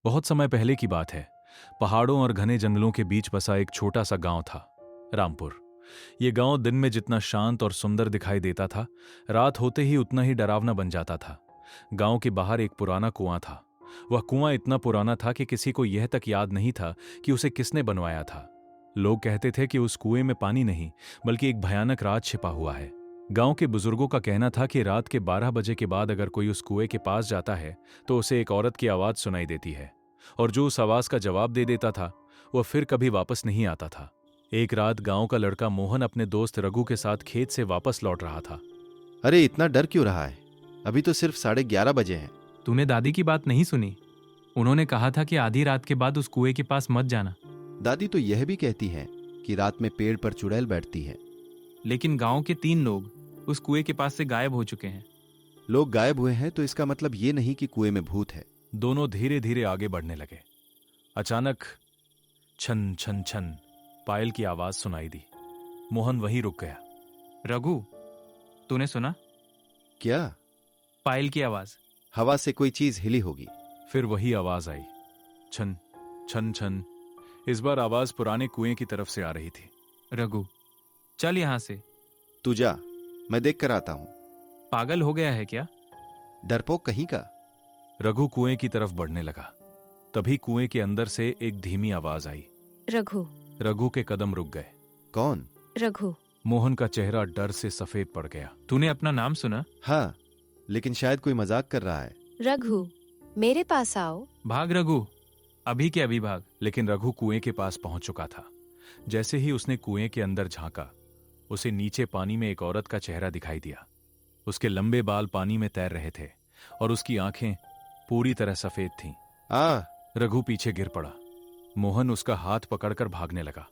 बहुत समय पहले की बात है। पहाड़ों और घने जंगलों के बीच बसा एक छोटा सा गांव था, रामपुर। ये गांव दिन में जितना शांत और सुंदर दिखाई देता था, रात होते ही उतना ही डरावना बन जाता था। गांव के बाहर एक पुराना कुआं था। वह कुआं इतना पुराना था कि किसी को यह तक याद नहीं था कि उसे किसने बनवाया था। लोग कहते थे कि उस कुएं में पानी नहीं, बल्कि एक भयानक राज छिपा हुआ है। गांव के बुजुर्गों का कहना था कि रात के 12 बजे के बाद अगर कोई उस कुएं के पास जाता है तो उसे एक औरत की आवाज सुनाई देती है, और जो उस आवाज का जवाब दे देता था वह फिर कभी वापस नहीं आता था। एक रात गांव का लड़का मोहन अपने दोस्त रघु के साथ खेत से वापस लौट रहा था। अरे इतना डर क्यों रहा है? अभी तो सिर्फ 11:30 बजे हैं। तूने दादी की बात नहीं सुनी? उन्होंने कहा था कि आधी रात के बाद उस कुएं के पास मत जाना। दादी तो यह भी कहती हैं कि रात में पेड़ पर चुड़ैल बैठती है। लेकिन गांव के 3 लोग उस कुएं के पास से गायब हो चुके हैं। लोग गायब हुए हैं तो इसका मतलब ये नहीं कि कुएं में भूत है। दोनों धीरे धीरे आगे बढ़ने लगे। अचानक छन छन छन पायल की आवाज सुनाई दी। मोहन वहीं रुक गया। रघु, तूने सुना? क्या? पायल की आवाज। हवा से कोई चीज हिली होगी। फिर वही आवाज आई, छन छन छन। इस बार आवाज पुराने कुएं की तरफ से आ रही थी। रघु, चल यहां से। तू जा, मैं देख कर आता हूं। पागल हो गया है क्या? डरपोक कहीं का। रघु कुएं की तरफ बढ़ने लगा। तभी कुएं के अंदर से एक धीमी आवाज आई। रघु। रघु के कदम रुक गए। कौन? रघु। मोहन का चेहरा डर से सफेद पड़ गया। तूने अपना नाम सुना? हाँ, लेकिन शायद कोई मजाक कर रहा है। रघु, मेरे पास आओ। भाग रघु, अभी के अभी भाग। लेकिन रघु कुएं के पास पहुंच चुका था। जैसे ही उसने कुएं के अंदर झांका, उसे नीचे पानी में एक औरत का चेहरा दिखाई दिया। उसके लंबे बाल पानी में तैर रहे थे और उसकी आंखें पूरी तरह सफेद थीं। रघु पीछे गिर पड़ा। मोहन उसका हाथ पकड़कर भागने लगा,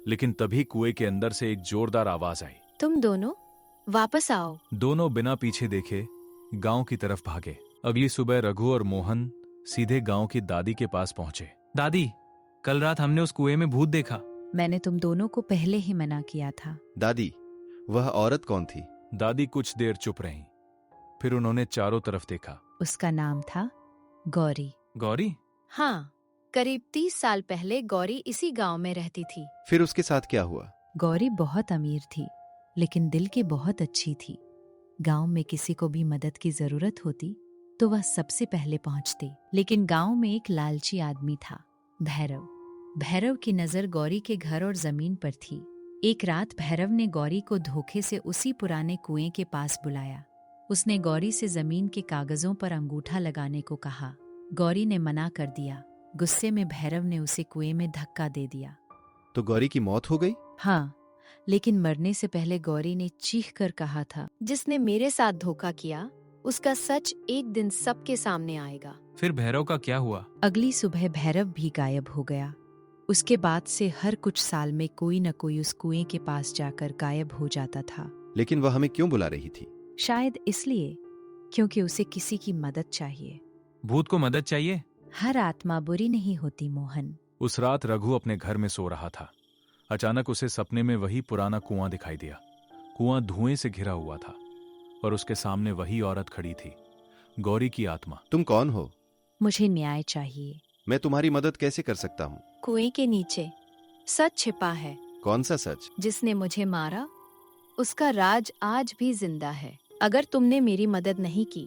लेकिन तभी कुएं के अंदर से एक जोरदार आवाज आई। तुम दोनों वापस आओ। दोनों बिना पीछे देखे गांव की तरफ भागे। अगली सुबह रघु और मोहन सीधे गांव की दादी के पास पहुंचे। दादी, कल रात हमने उस कुएं में भूत देखा। मैंने तुम दोनों को पहले ही मना किया था। दादी, वह औरत कौन थी? दादी कुछ देर चुप रहीं, फिर उन्होंने चारों तरफ देखा। उसका नाम था गौरी। गौरी? हाँ, करीब 30 साल पहले गौरी इसी गांव में रहती थी। फिर उसके साथ क्या हुआ? गौरी बहुत अमीर थी, लेकिन दिल की बहुत अच्छी थी। गांव में किसी को भी मदद की जरूरत होती तो वह सबसे पहले पहुंचती। लेकिन गांव में एक लालची आदमी था, भैरव। भैरव की नजर गौरी के घर और जमीन पर थी। एक रात भैरव ने गौरी को धोखे से उसी पुराने कुएं के पास बुलाया। उसने गौरी से जमीन के कागजों पर अंगूठा लगाने को कहा। गौरी ने मना कर दिया। गुस्से में भैरव ने उसे कुएं में धक्का दे दिया। तो गौरी की मौत हो गई? हाँ, लेकिन मरने से पहले गौरी ने चीख कर कहा था, जिसने मेरे साथ धोखा किया उसका सच एक दिन सबके सामने आएगा। फिर भैरव का क्या हुआ? अगली सुबह भैरव भी गायब हो गया। उसके बाद से हर कुछ साल में कोई न कोई उस कुएं के पास जाकर गायब हो जाता था। लेकिन वह हमें क्यों बुला रही थी? शायद इसलिए क्योंकि उसे किसी की मदद चाहिए। भूत को मदद चाहिए? हर आत्मा बुरी नहीं होती मोहन। उस रात रघु अपने घर में सो रहा था। अचानक उसे सपने में वही पुराना कुआं दिखाई दिया। कुआं धुएं से घिरा हुआ था और उसके सामने वही औरत खड़ी थी, गौरी की आत्मा। तुम कौन हो? मुझे न्याय चाहिए। मैं तुम्हारी मदद कैसे कर सकता हूँ? कुएं के नीचे सच छिपा है। कौन सा सच? जिसने मुझे मारा उसका राज आज भी जिंदा है। अगर तुमने मेरी मदद नहीं की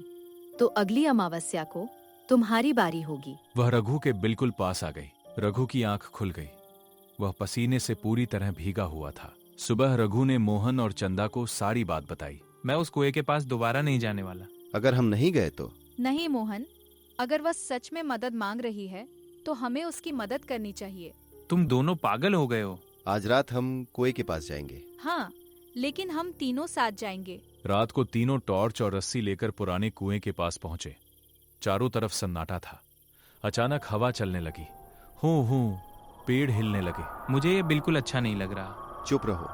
तो अगली अमावस्या को तुम्हारी बारी होगी। वह रघु के बिल्कुल पास आ गई। रघु की आंख खुल गई। वह पसीने से पूरी तरह भीगा हुआ था। सुबह रघु ने मोहन और चंदा को सारी बात बताई। मैं उस कुएं के पास दोबारा नहीं जाने वाला। अगर हम नहीं गए तो? नहीं मोहन, अगर वह सच में मदद मांग रही है तो हमें उसकी मदद करनी चाहिए। तुम दोनों पागल हो गए हो। आज रात हम कुएं के पास जाएंगे। हाँ, लेकिन हम तीनों साथ जाएंगे। रात को तीनों टॉर्च और रस्सी लेकर पुराने कुएं के पास पहुंचे। चारों तरफ सन्नाटा था। अचानक हवा चलने लगी। हूं हूं पेड़ हिलने लगे। मुझे ये बिल्कुल अच्छा नहीं लग रहा। चुप रहो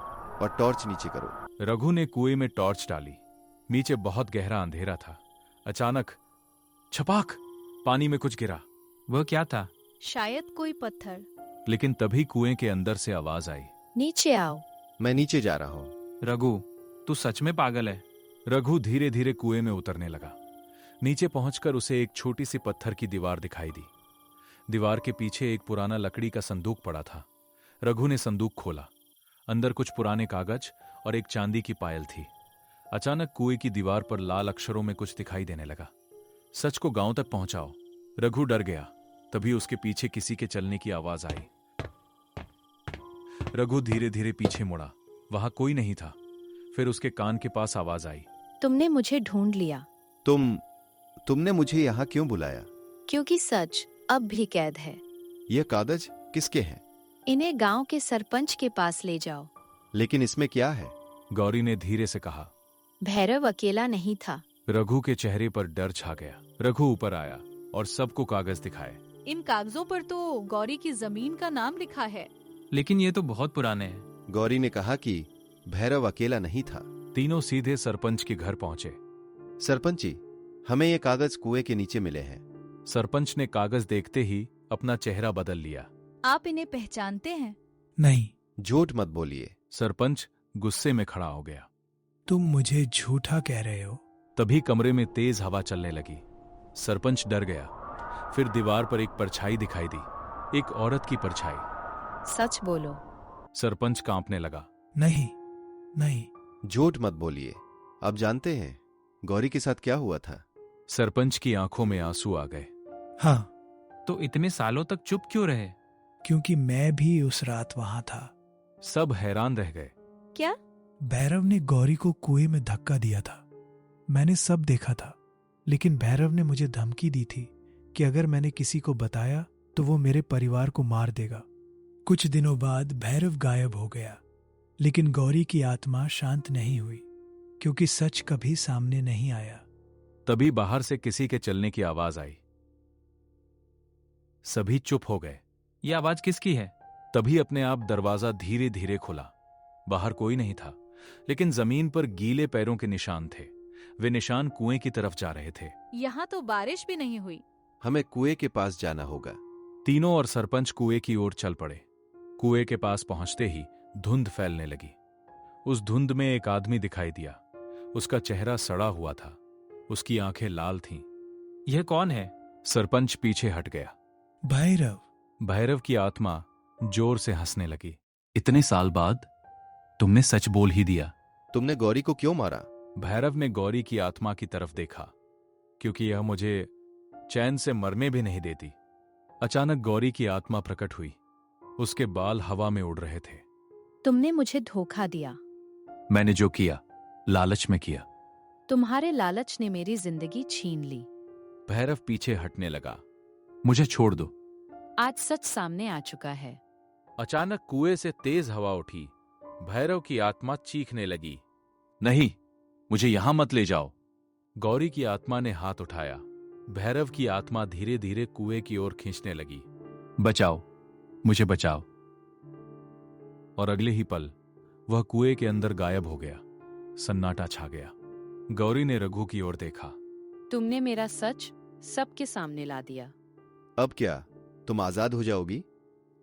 और टॉर्च नीचे करो। रघु ने कुएं में टॉर्च डाली। नीचे बहुत गहरा अंधेरा था। अचानक छपाक, पानी में कुछ गिरा। वह क्या था? शायद कोई पत्थर। लेकिन तभी कुएं के अंदर से आवाज आई, नीचे आओ। मैं नीचे जा रहा हूँ। रघु, तू सच में पागल है। रघु धीरे धीरे कुएं में उतरने लगा। नीचे पहुंचकर उसे एक छोटी सी पत्थर की दीवार दिखाई दी। दीवार के पीछे एक पुराना लकड़ी का संदूक पड़ा था। रघु ने संदूक खोला। अंदर कुछ पुराने कागज और एक चांदी की पायल थी। अचानक कुएं की दीवार पर लाल अक्षरों में कुछ दिखाई देने लगा। सच को गांव तक पहुंचाओ। रघु डर गया। तभी उसके पीछे किसी के चलने की आवाज आई। रघु धीरे धीरे पीछे मुड़ा। वहां कोई नहीं था। फिर उसके कान के पास आवाज आई। तुमने मुझे ढूंढ लिया। तुमने मुझे यहाँ क्यों बुलाया? क्योंकि सच अब भी कैद है। ये कागज किसके हैं? इन्हें गांव के सरपंच के पास ले जाओ। लेकिन इसमें क्या है? गौरी ने धीरे से कहा। भैरव अकेला नहीं था। रघु के चेहरे पर डर छा गया। रघु ऊपर आया और सबको कागज दिखाए। इन कागजों पर तो गौरी की जमीन का नाम लिखा है। लेकिन ये तो बहुत पुराने हैं। गौरी ने कहा कि भैरव अकेला नहीं था। तीनों सीधे सरपंच के घर पहुंचे। सरपंच जी, हमें ये कागज कुएं के नीचे मिले हैं। सरपंच ने कागज देखते ही अपना चेहरा बदल लिया। आप इन्हें पहचानते हैं? नहीं, झूठ मत बोलिए। सरपंच गुस्से में खड़ा हो गया। तुम मुझे झूठा कह रहे हो। तभी कमरे में तेज हवा चलने लगी। सरपंच डर गया। फिर दीवार पर एक परछाई दिखाई दी, एक औरत की परछाई। सच बोलो। सरपंच कांपने लगा। नहीं नहीं, झूठ मत बोलिए। आप जानते हैं गौरी के साथ क्या हुआ था? सरपंच की आंखों में आंसू आ गए। हाँ, तो इतने सालों तक चुप क्यों रहे? क्योंकि मैं भी उस रात वहां था। सब हैरान रह गए। क्या? भैरव ने गौरी को कुएं में धक्का दिया था। मैंने सब देखा था, लेकिन भैरव ने मुझे धमकी दी थी कि अगर मैंने किसी को बताया तो वो मेरे परिवार को मार देगा। कुछ दिनों बाद भैरव गायब हो गया, लेकिन गौरी की आत्मा शांत नहीं हुई, क्योंकि सच कभी सामने नहीं आया। तभी बाहर से किसी के चलने की आवाज आई। सभी चुप हो गए। ये आवाज किसकी है? तभी अपने आप दरवाजा धीरे धीरे खुला। बाहर कोई नहीं था, लेकिन जमीन पर गीले पैरों के निशान थे। वे निशान कुएं की तरफ जा रहे थे। यहाँ तो बारिश भी नहीं हुई। हमें कुएं के पास जाना होगा। तीनों और सरपंच कुएं की ओर चल पड़े। कुएं के पास पहुंचते ही धुंध फैलने लगी। उस धुंध में एक आदमी दिखाई दिया। उसका चेहरा सड़ा हुआ था। उसकी आंखें लाल थीं। यह कौन है? सरपंच पीछे हट गया। भैरव। भैरव की आत्मा जोर से हंसने लगी। इतने साल बाद तुमने सच बोल ही दिया। तुमने गौरी को क्यों मारा? भैरव ने गौरी की आत्मा की तरफ देखा, क्योंकि यह मुझे चैन से मरने भी नहीं देती। अचानक गौरी की आत्मा प्रकट हुई। उसके बाल हवा में उड़ रहे थे। तुमने मुझे धोखा दिया। मैंने जो किया लालच में किया। तुम्हारे लालच ने मेरी जिंदगी छीन ली। भैरव पीछे हटने लगा। मुझे छोड़ दो। आज सच सामने आ चुका है। अचानक कुएं से तेज हवा उठी। भैरव की आत्मा चीखने लगी। नहीं, मुझे यहां मत ले जाओ। गौरी की आत्मा ने हाथ उठाया। भैरव की आत्मा धीरे धीरे कुएं की ओर खींचने लगी। बचाओ, मुझे बचाओ। और अगले ही पल वह कुएं के अंदर गायब हो गया। सन्नाटा छा गया। गौरी ने रघु की ओर देखा। तुमने मेरा सच सबके सामने ला दिया। अब क्या तुम आजाद हो जाओगी?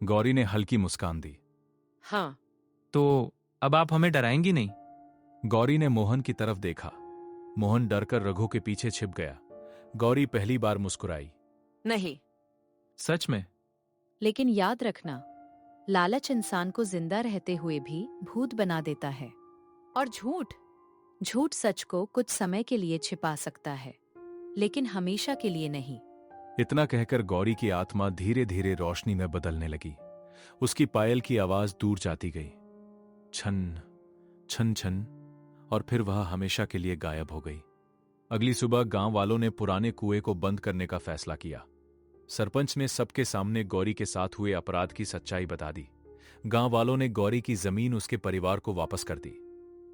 गौरी ने हल्की मुस्कान दी। हाँ। तो अब आप हमें डराएंगी नहीं? गौरी ने मोहन की तरफ देखा। मोहन डरकर रघु के पीछे छिप गया। गौरी पहली बार मुस्कुराई। नहीं। सच में? लेकिन याद रखना, लालच इंसान को जिंदा रहते हुए भी भूत बना देता है। और झूठ? झूठ सच को कुछ समय के लिए छिपा सकता है, लेकिन हमेशा के लिए नहीं। इतना कहकर गौरी की आत्मा धीरे धीरे रोशनी में बदलने लगी। उसकी पायल की आवाज दूर जाती गई। छन छन छन, और फिर वह हमेशा के लिए गायब हो गई। अगली सुबह गांव वालों ने पुराने कुएं को बंद करने का फैसला किया। सरपंच ने सबके सामने गौरी के साथ हुए अपराध की सच्चाई बता दी। गांव वालों ने गौरी की जमीन उसके परिवार को वापस कर दी।